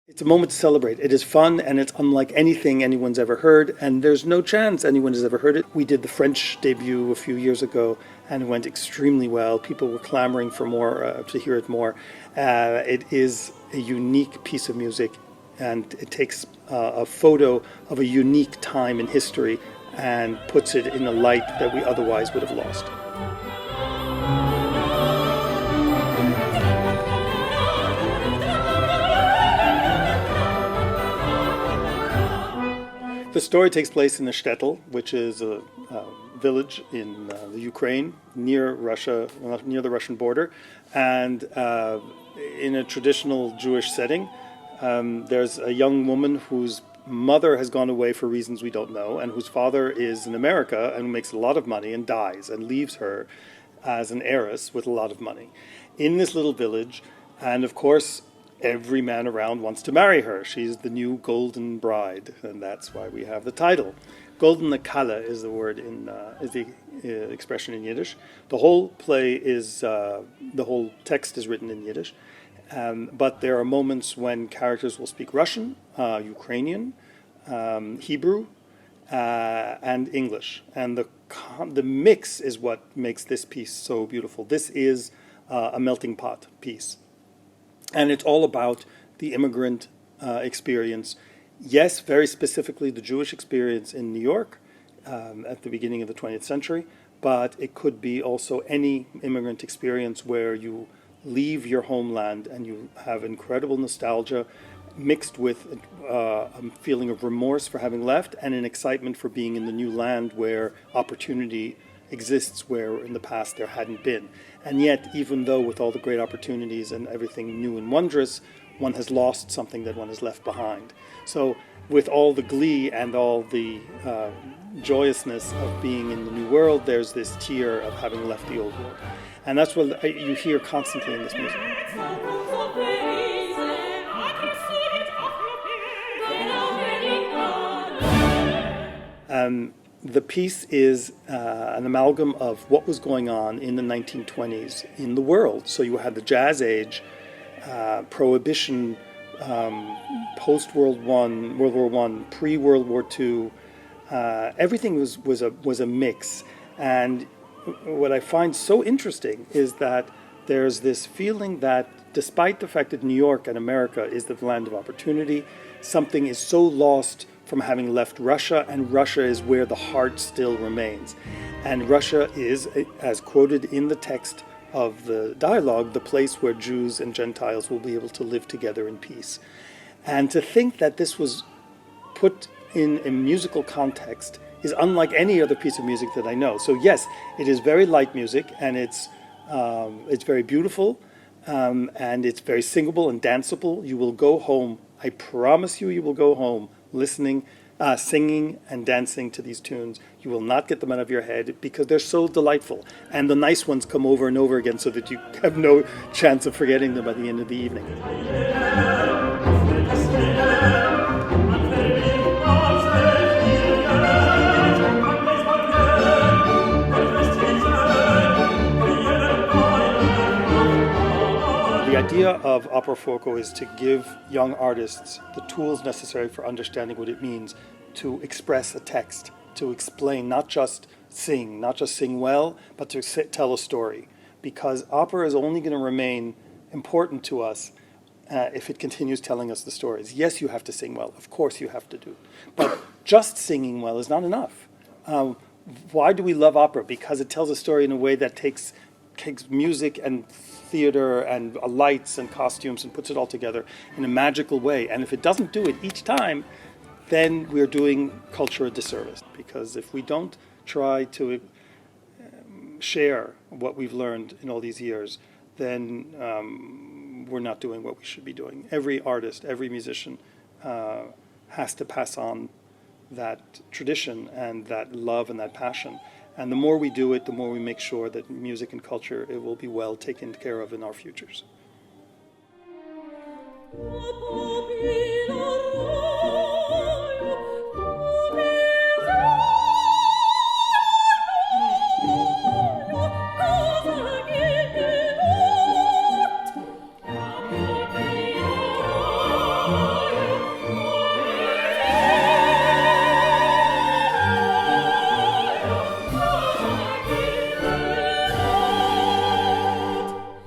It's a moment to celebrate. It is fun and it's unlike anything anyone's ever heard, and there's no chance anyone has ever heard it. We did the French debut a few years ago and it went extremely well. People were clamoring for more, to hear it more. It is a unique piece of music, and it takes a photo of a unique time in history and puts it in a light that we otherwise would have lost. The story takes place in the shtetl, which is a village in the Ukraine, near Russia, near the Russian border, and in a traditional Jewish setting. There's a young woman whose mother has gone away for reasons we don't know, and whose father is in America and makes a lot of money and dies and leaves her as an heiress with a lot of money in this little village. And of course, every man around wants to marry her. She's the new golden bride, and that's why we have the title. Goldene Kalle is the word is the expression in Yiddish. The whole play is the whole text is written in Yiddish, but there are moments when characters will speak Russian, Ukrainian, Hebrew, and English, and the mix is what makes this piece so beautiful. This is a melting pot piece. And it's all about the immigrant experience. Yes, very specifically the Jewish experience in New York at the beginning of the 20th century, but it could be also any immigrant experience where you leave your homeland and you have incredible nostalgia mixed with a feeling of remorse for having left and an excitement for being in the new land where opportunity exists where in the past there hadn't been. And yet, even though with all the great opportunities and everything new and wondrous, one has lost something that one has left behind. So with all the glee and all the joyousness of being in the new world, there's this tear of having left the old world. And that's what you hear constantly in this music. The piece is an amalgam of what was going on in the 1920s in the world. So you had the Jazz Age, Prohibition, post-World War One, pre-World War II. Everything was a mix. And what I find so interesting is that there's this feeling that despite the fact that New York and America is the land of opportunity, something is so lost from having left Russia, and Russia is where the heart still remains. And Russia is, as quoted in the text of the dialogue, the place where Jews and Gentiles will be able to live together in peace. And to think that this was put in a musical context is unlike any other piece of music that I know. So yes, it is very light music, and it's very beautiful, and it's very singable and danceable. You will go home, I promise you, you will go home listening, singing and dancing to these tunes. You will not get them out of your head because they're so delightful. And the nice ones come over and over again so that you have no chance of forgetting them by the end of the evening. The idea of Opera Fuoco is to give young artists the tools necessary for understanding what it means to express a text, to explain, not just sing well, but to tell a story. Because opera is only going to remain important to us if it continues telling us the stories. Yes, you have to sing well. Of course you have to do. But just singing well is not enough. Why do we love opera? Because it tells a story in a way that takes music and theater and lights and costumes and puts it all together in a magical way. And if it doesn't do it each time, then we're doing culture a disservice. Because if we don't try to share what we've learned in all these years, then we're not doing what we should be doing. Every artist, every musician has to pass on that tradition and that love and that passion. And the more we do it, the more we make sure that music and culture, it will be well taken care of in our futures.